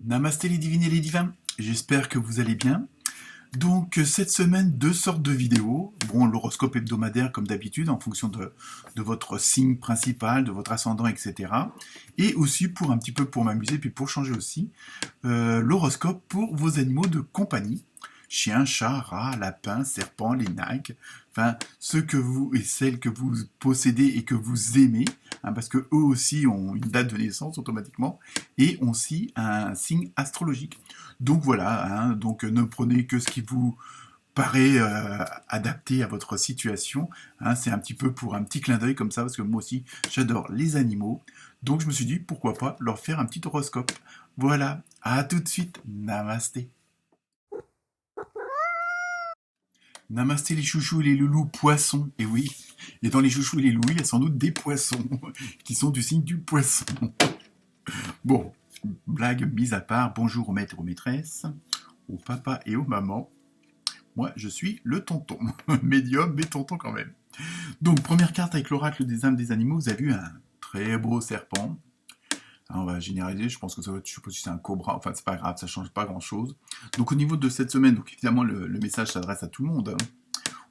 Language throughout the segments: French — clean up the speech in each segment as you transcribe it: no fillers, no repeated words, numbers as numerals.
Namasté les divines et les divins, j'espère que vous allez bien. Donc cette semaine, deux sortes de vidéos. Bon, l'horoscope hebdomadaire comme d'habitude en fonction de votre signe principal, de votre ascendant, etc. Et aussi pour un petit peu pour m'amuser, puis pour changer aussi, l'horoscope pour vos animaux de compagnie. Chiens, chats, rats, lapins, serpents, les nacres, enfin ceux que vous et celles que vous possédez et que vous aimez, hein, parce que eux aussi ont une date de naissance automatiquement et ont aussi un signe astrologique. Donc voilà, hein, donc ne prenez que ce qui vous paraît adapté à votre situation. Hein, c'est un petit peu pour un petit clin d'œil comme ça, parce que moi aussi j'adore les animaux. Donc je me suis dit pourquoi pas leur faire un petit horoscope. Voilà, à tout de suite, namasté. Namasté les chouchous et les loulous poissons. Et oui, et dans les chouchous et les loulous, il y a sans doute des poissons qui sont du signe du poisson. Bon, blague mise à part, bonjour aux maîtres et aux maîtresses, aux papas et aux mamans. Moi, je suis le tonton, médium, mais tonton quand même. Donc, première carte avec l'oracle des âmes des animaux, vous avez vu un très beau serpent. Alors, on va généraliser, je pense que ça va être, je sais pas si c'est un cobra, enfin c'est pas grave, ça change pas grand chose. Donc au niveau de cette semaine, donc évidemment le message s'adresse à tout le monde, hein,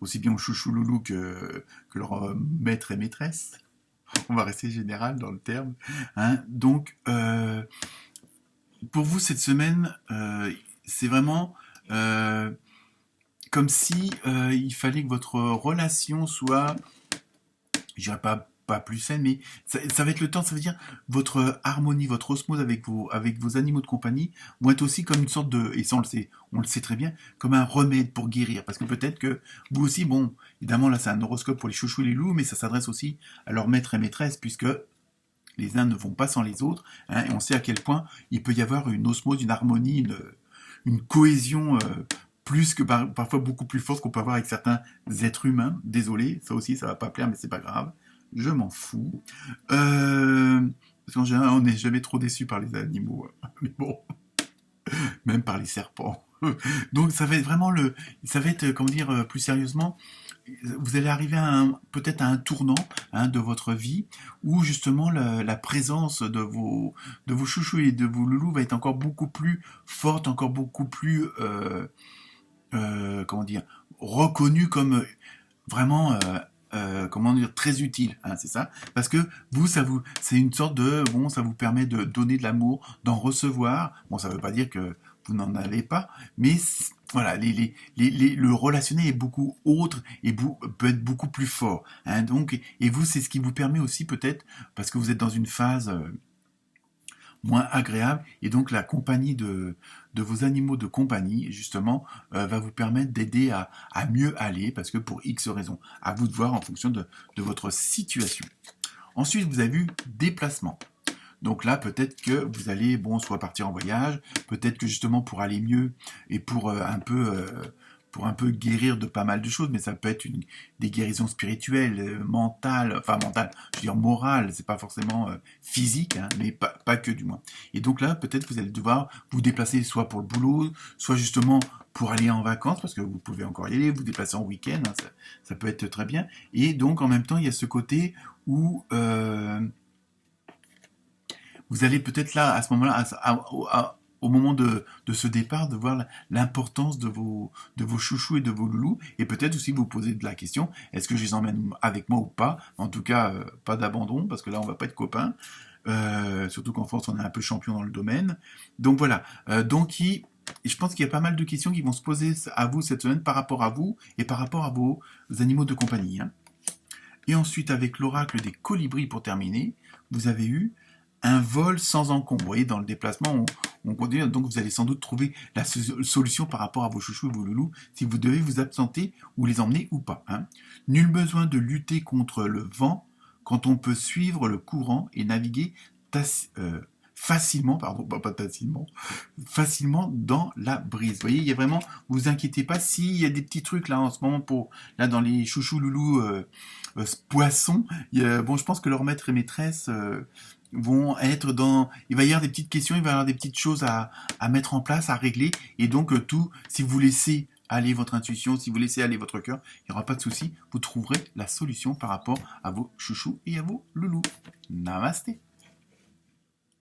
aussi bien aux chouchous loulous que leurs maîtres et maîtresses. On va rester général dans le terme. Hein. Donc pour vous cette semaine, c'est vraiment comme si il fallait que votre relation soit, je dirais pas plus saine, mais ça va être le temps, ça veut dire votre harmonie, votre osmose avec vos animaux de compagnie vont être aussi comme une sorte de, et ça on le sait très bien, comme un remède pour guérir. Parce que peut-être que vous aussi, bon, évidemment là c'est un horoscope pour les chouchous et les loups, mais ça s'adresse aussi à leurs maîtres et maîtresses, puisque les uns ne vont pas sans les autres, hein, et on sait à quel point il peut y avoir une osmose, une harmonie, une cohésion plus que parfois beaucoup plus forte qu'on peut avoir avec certains êtres humains. Désolé, ça aussi ça va pas plaire, mais c'est pas grave. Je m'en fous. Parce qu'en général, on n'est jamais trop déçu par les animaux. Mais bon, même par les serpents. Donc ça va être vraiment ça va être, comment dire, plus sérieusement, vous allez arriver peut-être à un tournant, hein, de votre vie où justement la présence de vos chouchous et de vos loulous va être encore beaucoup plus forte, encore beaucoup plus, comment dire, reconnue comme vraiment, comment dire, très utile, hein, c'est ça. Parce que c'est une sorte de, bon, ça vous permet de donner de l'amour, d'en recevoir. Bon, ça veut pas dire que vous n'en avez pas, mais voilà, le relationnel est beaucoup autre et peut être beaucoup plus fort. Hein, donc, et vous, c'est ce qui vous permet aussi peut-être, parce que vous êtes dans une phase moins agréable, et donc la compagnie de vos animaux de compagnie, justement, va vous permettre d'aider à mieux aller, parce que pour X raisons, à vous de voir en fonction de votre situation. Ensuite, vous avez vu déplacement. Donc là, peut-être que vous allez, bon, soit partir en voyage, peut-être que justement pour aller mieux et pour un peu guérir de pas mal de choses, mais ça peut être des guérisons spirituelles, mentales, enfin mentales, je veux dire morales, c'est pas forcément physique, hein, mais pas que du moins. Et donc là, peut-être vous allez devoir vous déplacer soit pour le boulot, soit justement pour aller en vacances, parce que vous pouvez encore y aller, vous déplacer en week-end, hein, ça peut être très bien. Et donc en même temps, il y a ce côté où vous allez peut-être là, à ce moment-là, au moment de ce départ, de voir l'importance de vos chouchous et de vos loulous, et peut-être aussi vous poser de la question, est-ce que je les emmène avec moi ou pas? En tout cas, pas d'abandon, parce que là, on va pas être copains. Surtout qu'en France, on est un peu champion dans le domaine. Donc voilà. Je pense qu'il y a pas mal de questions qui vont se poser à vous cette semaine par rapport à vous et par rapport à vos animaux de compagnie. Hein. Et ensuite, avec l'oracle des colibris pour terminer, vous avez eu un vol sans encombre. Vous voyez, dans le déplacement, on continue. Donc, vous allez sans doute trouver la solution par rapport à vos chouchous et vos loulous, si vous devez vous absenter ou les emmener ou pas. Hein. Nul besoin de lutter contre le vent quand on peut suivre le courant et naviguer facilement, pardon, pas facilement, facilement dans la brise. Vous voyez, il y a vraiment, vous inquiétez pas s'il y a des petits trucs là en ce moment là dans les chouchous loulous poissons. Bon, je pense que leurs maîtres et maîtresses vont être il va y avoir des petites questions, il va y avoir des petites choses à mettre en place, à régler, et donc si vous laissez aller votre intuition, si vous laissez aller votre cœur, il n'y aura pas de souci, vous trouverez la solution par rapport à vos chouchous et à vos loulous. Namasté.